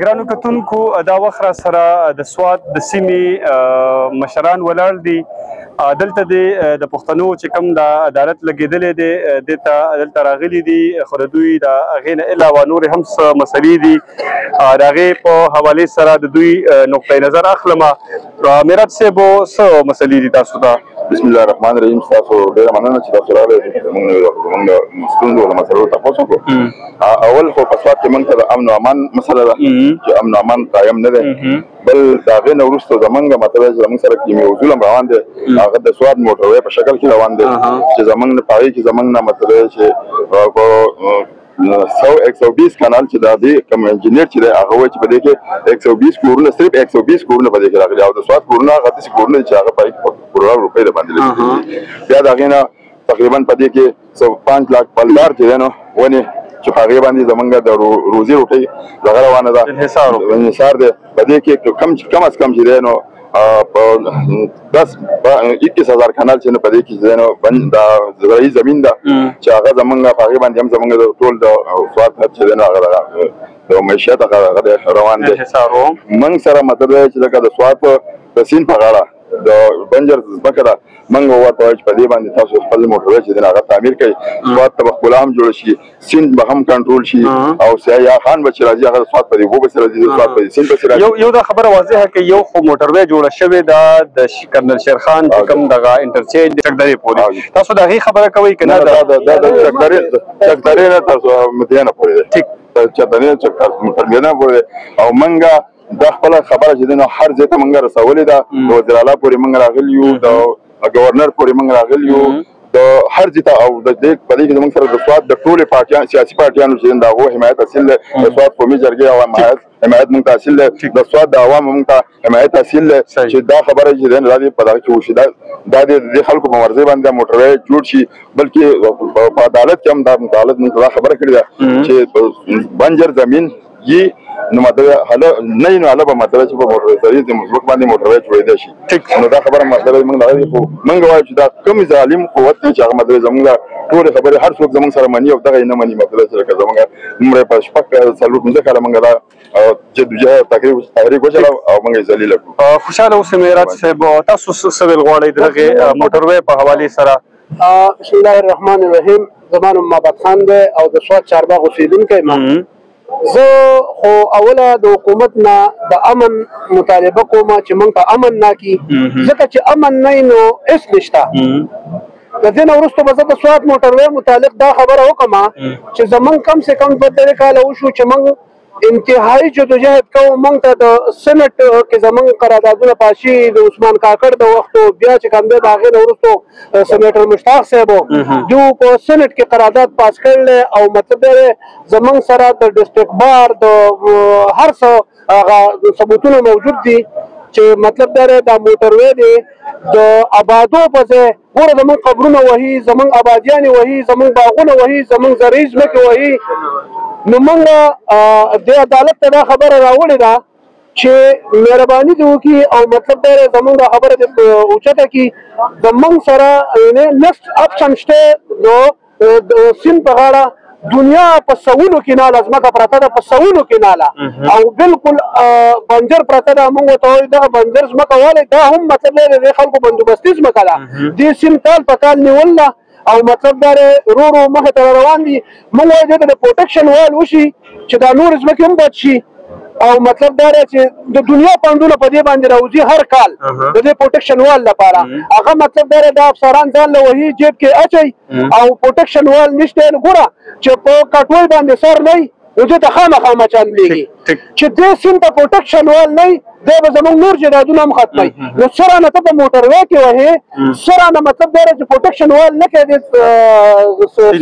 ګرانو کتونکو دا وخت را سره د سوات د سیمې مشران ولاړ دي. دلته د پښتنو چې کوم د عدالت لګېدلې دی دلته راغلي دي، خو د دوی د هغې نه علاوه نورې هم څه مسلې دي. د هغې په حوالې سره د دوی نقطه نظر اخلمه. میرات صاحب څه مسلې دي تاسو ته؟ بسم الله الرحمن الرحیم. تاسو ډېره مننه چې تاسو راغلئ زموږ ستونزو له مسلو تپوس وکړو. اول خو په سوات کې موږ ته د امن و امان مسله ده چې امن و امان قایم نه دی. بل د هغې نه وروسته زموږ مطلب چې زموږ سره کوم یو ظلم روان دی، هغه د سوات موټروی په شکل کې روان دی چې زموږ په هغې کې زموږ نه مطلب چې 120 کانال چې د دې کوم انجینر چې دی هغه وایي چې په دې کې 120 کورونه، صرف 120 کورونه په دې کې راغلي، او د سوات کورونه هغه داسې کورونه چې هغه په کروڑ روپۍ د باندې لګېدلي. بیا د هغې نه تقریبا په دې کې 5 لک بلدار چې دی نو ونې چې په هغې باندې زموږ د روزي روټۍ دغه روانه ده، انحصار دی. په دې کې کم از کم چې دی نو په 10-21,000 کانال چې نه په دې کې چې دی نو د زرعي زمین ده چې هغه زموږ په هغې باندې هم زموږ د ټول د سوات چې دی نو هغه د معیشت هغه روان دی. موږ سره مطلب دی چې لکه د سوات د سیند په غاړه د بنجر ځمکه ده، موږ ورته وایو چې په دې باندې تاسو خپل موټروی چې دی هغه تعمیر کړئ، سوات ته به ښکلا هم جوړه شي، سیند به هم کنټرول شي، او سیاه خان به چې راځي هغه د سوات په دې اوبو پسې راځي، د سوات په دې سیند پسې راځي. یو دا خبره واضحه کړئ، یو خو موټروی جوړه شوې ده د کرنل شیرخان چې کوم دغه انټرچینج چکدرې پورې، تاسو د هغې خبره کوئ که نه؟ دا د چکدرې نه تاسو مدینه پورې دی، چکدرې ترمیده پورې دی. او موږ دا خپله خبره چې دی نو هر ځای ته موږ رسولې ده، د وزیر اعلی پورې موږ راغلي یو، د ګورنر پورې موږ راغلي یو، د هر ځای ته. او د دې په دې کې زموږ سره د سوات د ټولې پارټیانو سیاسي پارټیانو چې د هغو حمایت حاصل دی، د سوات قومي جرګې او حمایت موږ ته حاصل دی، د سوات د عوامو موږ ته حمایت حاصل دی چې دا خبره چې دی نو دا دې په دغه کې وشي، دا د دې خلکو په مرضۍ باندې موټروی جوړ شي. بلکې په عدالت کې هم دا عدالت موږ ته دا خبره کړې ده چې بنجر زمین یي نو مطلب نه نو هله به مطلب چې په موټروی ځمکو باندې موټروی جوړېدی شي. نو دا خبره مطلب موږ دغه خو موږ وایو چې دا کوم ظالم قوت دی چې هغه مطلب زموږ ټولې خبرې هر څوک زموږ سره مني او دغه یې نه مني. مطلب چې لکه زموږ عمر په 4-5 کاله موږ دا جدوجهد تحریک وچلو او موږ یې ذلیله کړو. خوشحاله اوسئ میرات صاحب، تاسو څه ویل غواړئ د دغې موټروی په حوالې سره؟ بسم الله الرحمن الرحیم. زما نوم محمد خان دی او د سوات چارباغ اوسېدونکی یم. زه خو اوله د حکومت نه د امن مطالبه کوم چې موږ ته امن راکړي، ځکه چې امن نه وي نو هېڅ نشته. د دې نه وروسته به زه د سوات موټروی متعلق دا خبره وکړم چې زموږ کم سے کم 2-3 کاله وشو چې موږ انتهایی جدوجهد کوو. موږ ته د سنټ کې زموږ قراردادونه پاس شي، د عثمان کاکړ د وختو، بیا چې کوم دی د هغې نه وروستو سنیټر مشتاق صاحب دوی په سنټ کې قرارداد پاس کړلی، او مطلب دی زموږ سره د ډسټرکټ بار د هر څه هغه ثبوتونه موجود دي چې مطلب دی دا موټروی دی د آبادو په ځای ګوره زموږ قبرونه وهي، زموږ آبادیانې وهي، زموږ باغونه وهي، زموږ زرعي ځمکې وهي. نو موږ د عدالت ته دا خبره راوړې ده چې مهرباني دې وکړي او مطلب دی زموږ دا خبره دې اوچته کړي. زموږ سره نیکسټ اپشن شته د سیند په غاړه دنیا په سوونو کیناله ځمکه پرته ده، په سوونو کیناله، او بالکل بنجر پرته ده. موږ ورته وایو دغه بنجر ځمکه والی دا هم مطلب دی د خلکو بندوبستي ځمکه ده، دې سیند کال په کال نیول ده او مطلب دا رو مخې ته روان دي. موږ وایو دې ته د پروټکشن وال وشي چې دا نور ځمکې هم بچ شي، او مطلب دا چې د دنیا پانډونه په دې باندې راوځي هر کال د دې پروټکشن وال لپاره. هغه مطلب دا د افسران ځان له وهي جیب کې اچوي او پروټکشن وال نشته. ګوره چې په کټوۍ باندې سر نه وي نو دې ته خامخا مچان لېږي، چې دې سیند ته پروټکشن وال نه وي دی به زموږ نور جرادونه هم ختموي. نو څه رانه ته په موټروی کې وهې، څه رانه مطلب دا چې پروټکشن وال نه کوې دې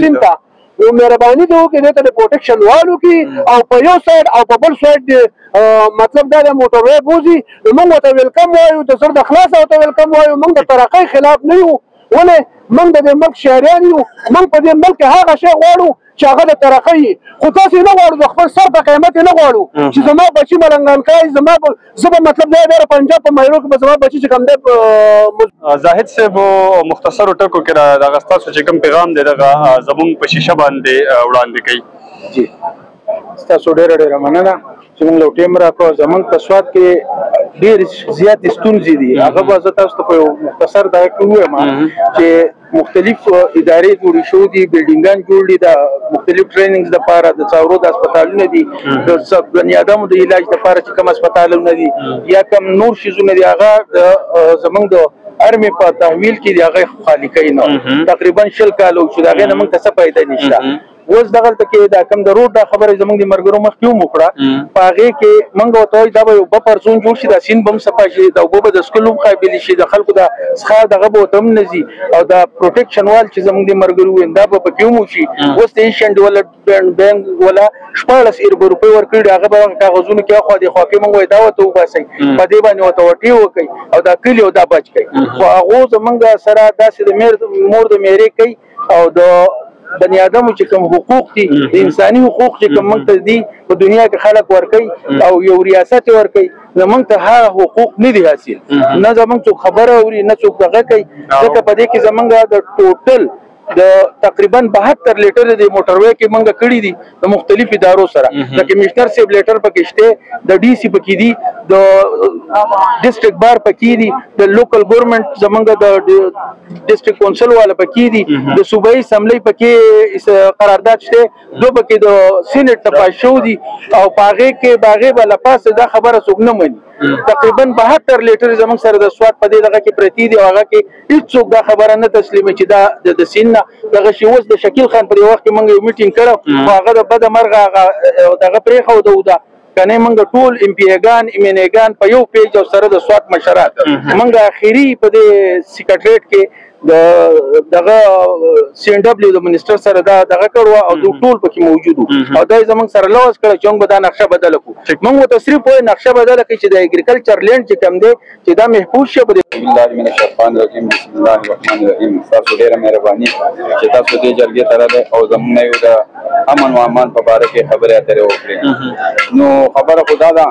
سیند ته. نو مهرباني دې وکړي دې ته د پروټکشن وال وکړي او په یو سایډ او په بل سایډ مطلب دا د موټروی بوځي. نو موږ ورته ویلکم وایو، د زړه د خلاصه ورته ویلکم وایو. موږ د ترقۍ خلاف نه یو، ولې موږ د دې ملک شهریان یو. موږ په دې ملک هغه شی غواړو چې هغه د ترقۍ، خو تاسې نه غواړو د خپل سر په قیمت یې نه غواړو چې زما بچي ملنګان کوي. زه به مطلب دی د پنجاب په مایرو کې به زما بچي چې کوم دی. زاهد صاحب مختصرو ټکو کې دغه ستاسو چې کوم پیغام دی دغه زموږ په شیشه باندې وړاندې کوي. جی ستاسو ډېره ډېره مننه. چې موږ له ټیم راکړو زمونږ په سواد کې ډېر زیات ستونزې دي هغه به زه تاسو ته په یو مختصر دغه کې ووایم چې مختلف ادارې جوړې شوې دي بلډینګان جوړ دي د مختلف ټریننګز لپاره د څاورو د هسپتالونه دي د بني ادمو د علاج لپاره چې کوم هسپتالونه دي یا کوم نور شیزونه دي هغه زمونږ د ارمي په تحویل کې دی هغه خالی کوي نو تقریبا 20 کال چې دا غي نه موږ ته څه پیدا نشته اوس دغلته کې دا کم د روډ د خبره زمونږ د مرګرو مخکې وکړه په هغې کې موږ ورته وایو دا به یو بفر زون جوړ شي دا سیند به هم صفا شي د اوبو به د څښلو هم قابل شي د خلکو د څښاک دغه به ورته هم نه ځي او دا پروټیکشن وال چې زمونږ د مرګرو وین دا به پکې هم وشي اوس د ایشیان ډیولپمنټ بینک والا 14 ارب روپۍ ورکړي دي هغه به هغه کاغذونو کې اخوا دې خوا کې موږ وایو دا ورته وباسئ په دې باندې ورته وټې وکړئ او دا کلي او دا بچ کړئ خو هغو زمونږ سره داسې د مور د میرې کوي او د بني ادمو چې کوم حقوق دي د انساني حقوق چې کوم موږ ته دي په دنیا کې خلک ورکوي او یو ریاست ورکوي زمونږ ته هغه حقوق نه دي حاصل نه زمونږ څوک خبره اوري نه څوک دغه کوي ځکه په دې کې زمونږ د ټوټل د تقریبا 72 لیټر د موټروي کې منګه کړی دي د مختلف ادارو سره د کمشنر سیب لیټر پکې شته د ډي سي پکې دي د ډیسټریکټ بار پکې دي د لوکل ګورنمنت زمونږ د ډیسټریکټ کونسل والا پکې دي د صوبایي اسمبلی پکې قرارداد شته دو پکې د سینټ ته پاس شو دي او پاغه کې باغه بل پاس دا خبره څوک نه مني تقریبا 72 لیټر زمونږ سره د سواد په دې دغه کې پرتی دي هغه کې هیڅوک دا خبره نه تسلیمه چې دا د سین دغه شی اوس د شکیل خان پر وخت کې موږ یو میټینګ کړو هغه د بد مرغه دغه پرېخو دوه کنه موږ ټول ام پی ایګان ام ان ایګان په یو پیج او سره د سواد مشرات موږ اخیری په دې سیکریټریټ کې دغه سی ان ډبلیو د منسٹر سره دغه کړو او د ټول پکې موجود او دای زمونږ سره لوز کړ چې موږ دا نقشه بدل کړو موږ تصریف وای نقشه بدل کړي چې د اګریکلچر لینډ چې کم دی چې دا محفوظ شي بسم الله من الشیطان الرجیم بسم الله الرحمن الرحیم تاسو ډیره مهرباني چې تاسو دې جرګې تراله او زمونږ یو د امن او امان په اړه کې خبره اترې وکړي نو خبره خدا ده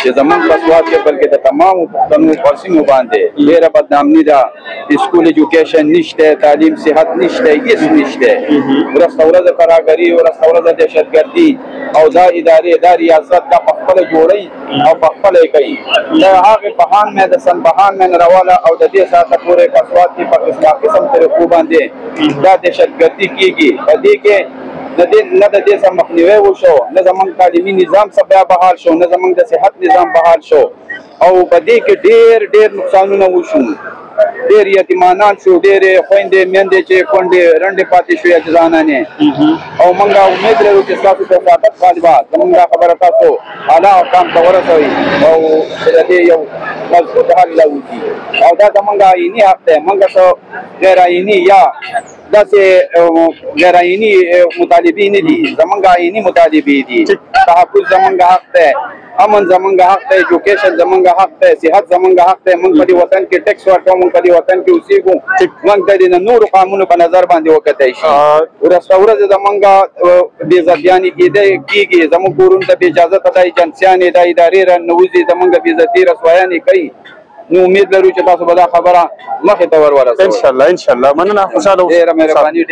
چې زمونږ په سواد کې بلکې د تمامو پښتنو پرسینو باندې ډېره بدنامي ده سکول ایجوکیشن نشته تعلیم صحت نشته هیڅ نشته ورځ ورځ کراګري ورځ ورځ دهشتګردي او دا ادارې دا ریاست دا په خپله جوړوي او په خپله یې کوي د هغې بهان مې د سن بهان مې راواله او د دې ساعته پورې په سواد کې په قسم طریقو باندې دا دهشتګردي کېږي په دې کې نه د دې څخه مخنیوی وشو نه زمونږ تعلیمي نظام څه بیا بحال شو نه زمونږ د صحت نظام بحال شو او په دې کې ډېر نقصانونه وشو ډېر یتیمانان شو ډېرې خویندې میندې چې کونډې رنډې پاتې شوې ځوانانې او موږ امید لرو چې ستاسو په سعادت طالبات زموږ دا خبره تاسو اعلی حکام ته ورسوئ او د دې یو مضبوط حل راوځي او دا زموږ آئیني حق دی موږ څه غیر آئیني یا داسې غیر آئیني مطالبې نه دي زموږ آئیني مطالبې دي تحفظ زموږ حق دی امن زمونږ حق دی ایجوکیشن زمونږ حق دی صحت زمونږ حق دی موږ په دې وطن کې ټیکس ورکوو موږ په دې وطن کې اوسېږو موږ د دې نورو قانونو په نظر باندې وکتلی شي ورځ زمونږ بېعزتیانې کېږي زموږ کورونو ته بې اجازته دا ایجنسیانې دا ادارې راننوځي زمونږ بېعزتي رسوایانې کوي نو امید لرو چې تاسو به دا خبره مخې ته ور ورسوئ انشاءالله مننه خوشحاله اوسئ ډېره مهرباني